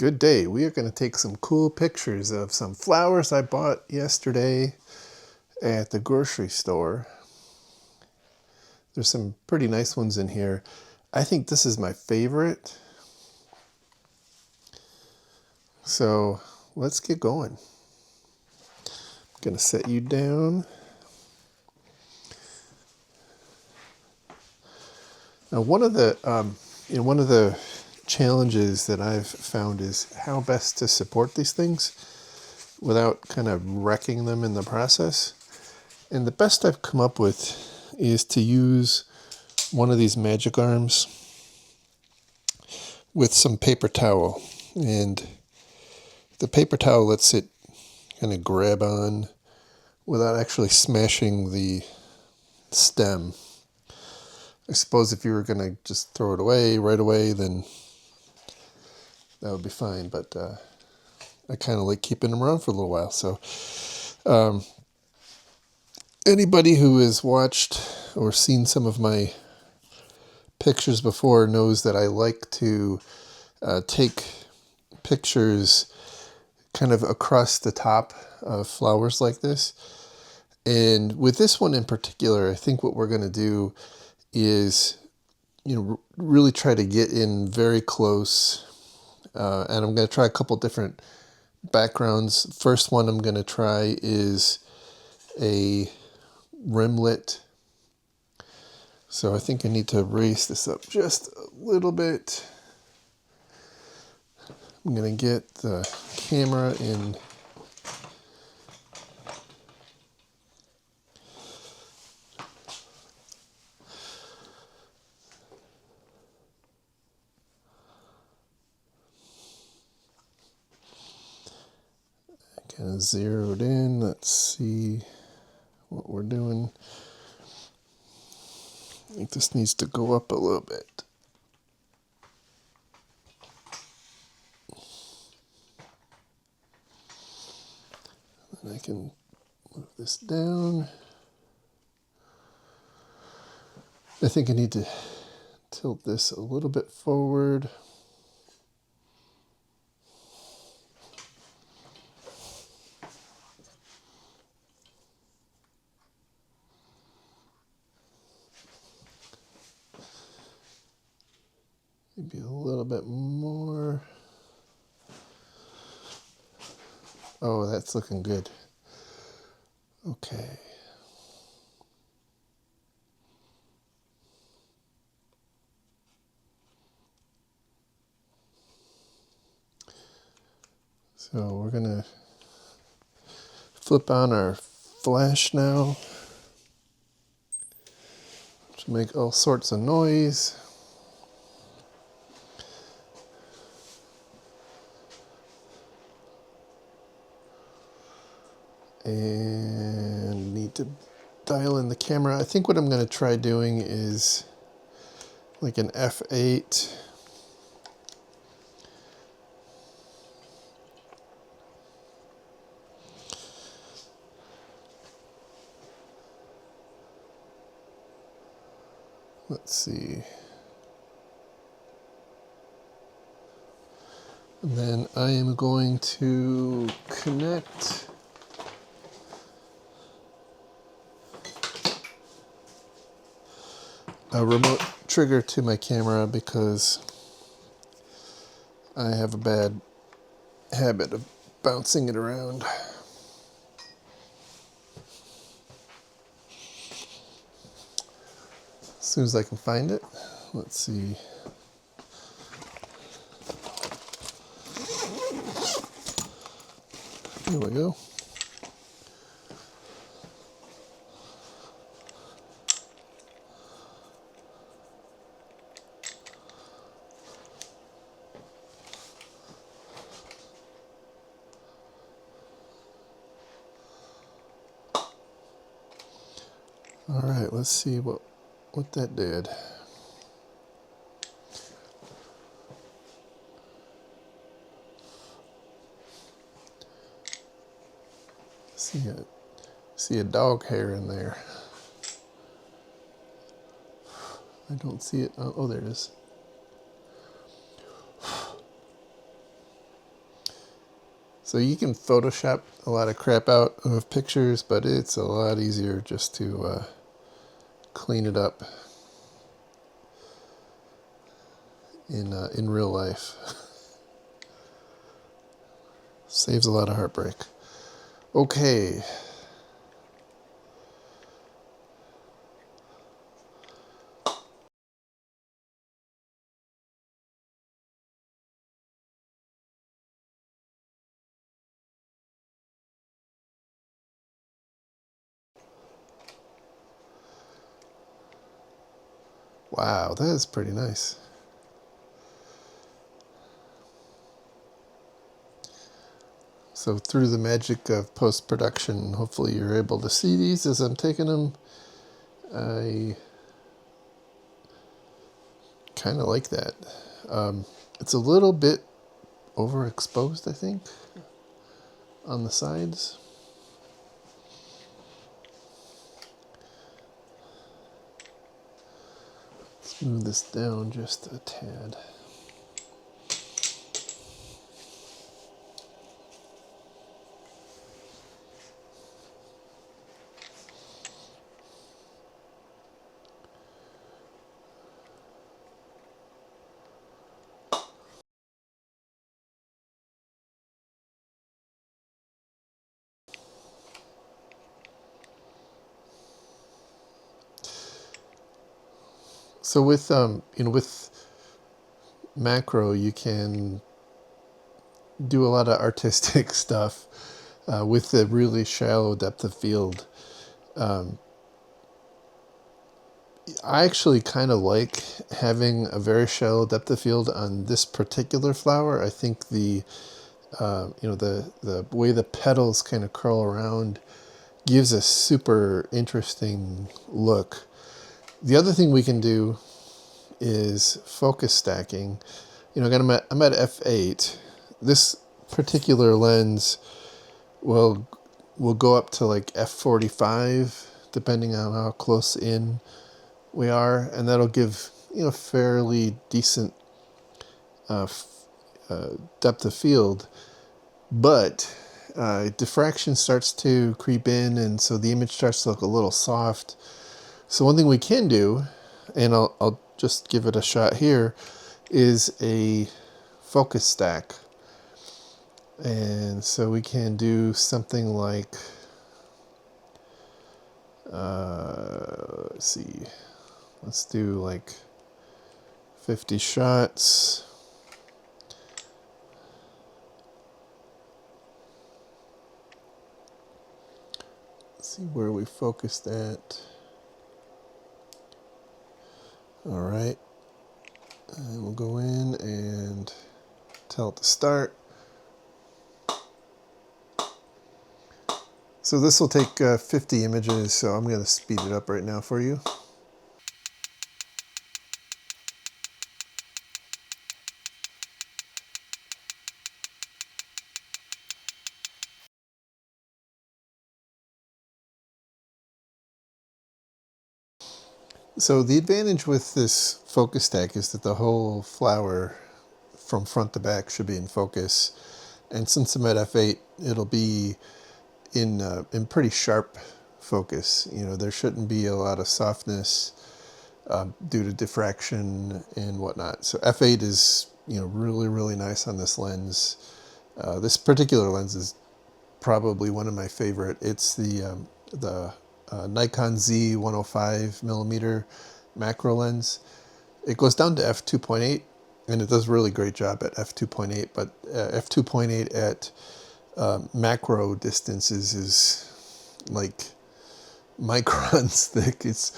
Good day. We are going to take some cool pictures of some flowers I bought yesterday at the grocery store. There's some pretty nice ones in here. I think this is my favorite. So let's get going. I'm going to set you down. Now, one of the challenges that I've found is how best to support these things without kind of wrecking them in the process. And the best I've come up with is to use one of these magic arms with some paper towel. And the paper towel lets it kind of grab on without actually smashing the stem. I suppose if you were going to just throw it away right away, then that would be fine. But I kind of like keeping them around for a little while. So anybody who has watched or seen some of my pictures before knows that I like to take pictures kind of across the top of flowers like this. And with this one in particular, I think what we're going to do is, really try to get in very close. And I'm going to try a couple different backgrounds. First one I'm going to try is a rimlet. So I think I need to raise this up just a little bit. I'm going to get the camera in. Kind of zeroed in. Let's see what we're doing. I think this needs to go up a little bit. And I can move this down. I think I need to tilt this a little bit forward. Maybe a little bit more. Oh, that's looking good. Okay. So we're going to flip on our flash now to make all sorts of noise. And need to dial in the camera. I think what I'm going to try doing is like an f8. Let's see. And then I am going to connect a remote trigger to my camera because I have a bad habit of bouncing it around. As soon as I can find it, let's see. Here we go. All right, let's see what that did. See a dog hair in there. I don't see it. Oh, there it is. So you can Photoshop a lot of crap out of pictures, but it's a lot easier just to clean it up in real life. Saves a lot of heartbreak. Okay. Wow, that is pretty nice. So through the magic of post-production, hopefully you're able to see these as I'm taking them. I kind of like that. It's a little bit overexposed, I think, on the sides. Let's move this down just a tad. So with with macro, you can do a lot of artistic stuff with a really shallow depth of field. I actually kind of like having a very shallow depth of field on this particular flower. I think the the way the petals kind of curl around gives a super interesting look. The other thing we can do is focus stacking. Again, I'm at f8. This particular lens will go up to like f45, depending on how close in we are, and that'll give fairly decent depth of field. But diffraction starts to creep in, and so the image starts to look a little soft. So one thing we can do, and I'll just give it a shot here, is a focus stack. And so we can do something like, let's see, let's do like 50 shots. Let's see where we focused at. All right, and we'll go in and tell it to start. So this will take 50 images, so I'm going to speed it up right now for you. So the advantage with this focus stack is that the whole flower from front to back should be in focus. And since I'm at f8, it'll be in pretty sharp focus. There shouldn't be a lot of softness due to diffraction and whatnot. So f8 is really, really nice on this lens. This particular lens is probably one of my favorite. It's the Nikon Z105 millimeter macro lens. It goes down to f2.8, and it does a really great job at f2.8, but f2.8 at macro distances is like microns thick. It's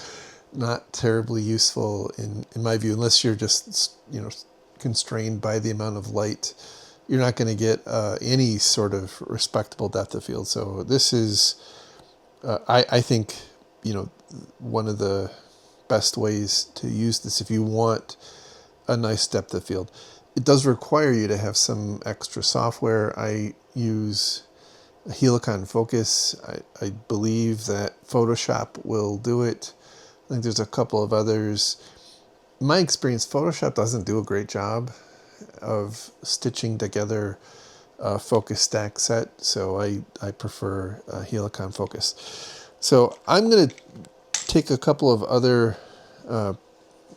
not terribly useful in my view, unless you're just constrained by the amount of light. You're not going to get any sort of respectable depth of field. So this is, I think, one of the best ways to use this if you want a nice depth of field. It does require you to have some extra software. I use Helicon Focus. I believe that Photoshop will do it. I think there's a couple of others. In my experience, Photoshop doesn't do a great job of stitching together focus stack set, so I prefer Helicon focus. So I'm going to take a couple of other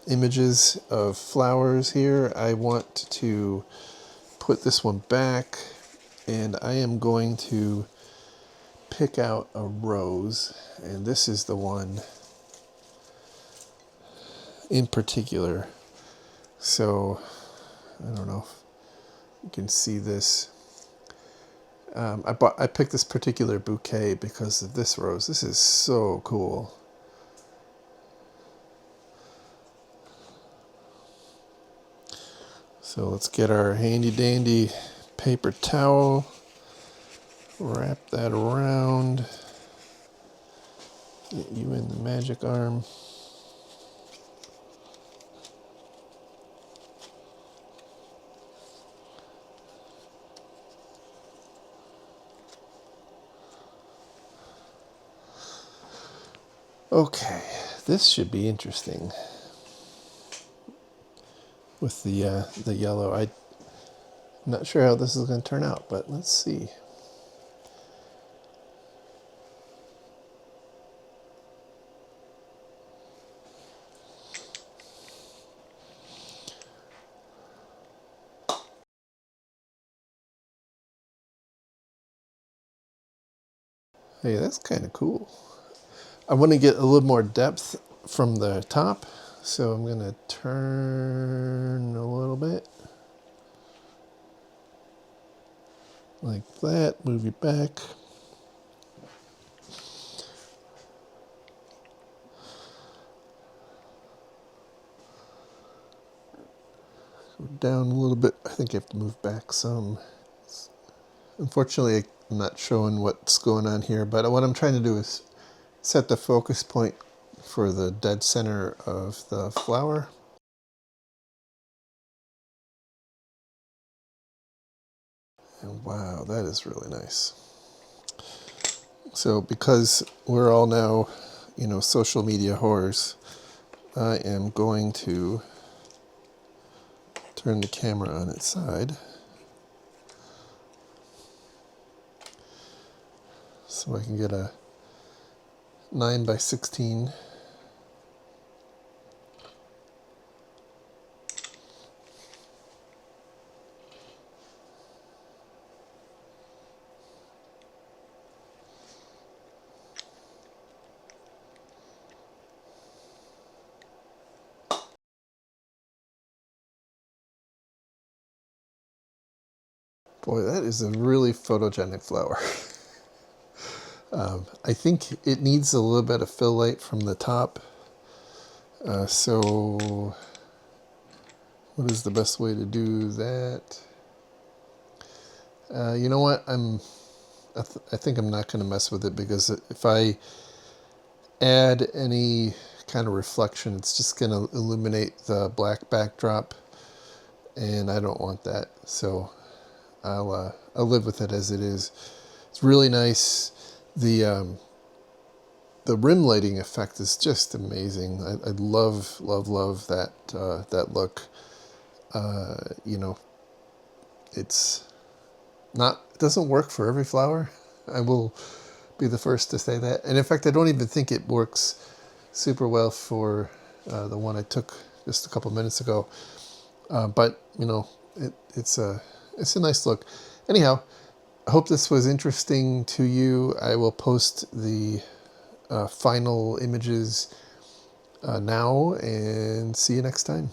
images of flowers here. I want to put this one back, and I am going to pick out a rose, and this is the one in particular. So I don't know if you can see this. I picked this particular bouquet because of this rose. This is so cool. So let's get our handy dandy paper towel, wrap that around, get you in the magic arm. Okay, this should be interesting with the yellow. I'm not sure how this is going to turn out, but let's see. Hey, that's kind of cool. I want to get a little more depth from the top, so I'm going to turn a little bit. Like that, move you back. Go down a little bit. I think I have to move back some. Unfortunately, I'm not showing what's going on here, but what I'm trying to do is set the focus point for the dead center of the flower. And wow, that is really nice. So because we're all now, social media whores, I am going to turn the camera on its side so I can get a 9x16 . Boy, that is a really photogenic flower. I think it needs a little bit of fill light from the top. So what is the best way to do that? You know what? I think I'm not going to mess with it, because if I add any kind of reflection, it's just going to illuminate the black backdrop, and I don't want that. So I'll live with it as it is. It's really nice. The rim lighting effect is just amazing. I love that that look. It doesn't work for every flower. I will be the first to say that. And in fact, I don't even think it works super well for the one I took just a couple minutes ago. But it's a nice look. Anyhow, I hope this was interesting to you. I will post the final images now, and see you next time.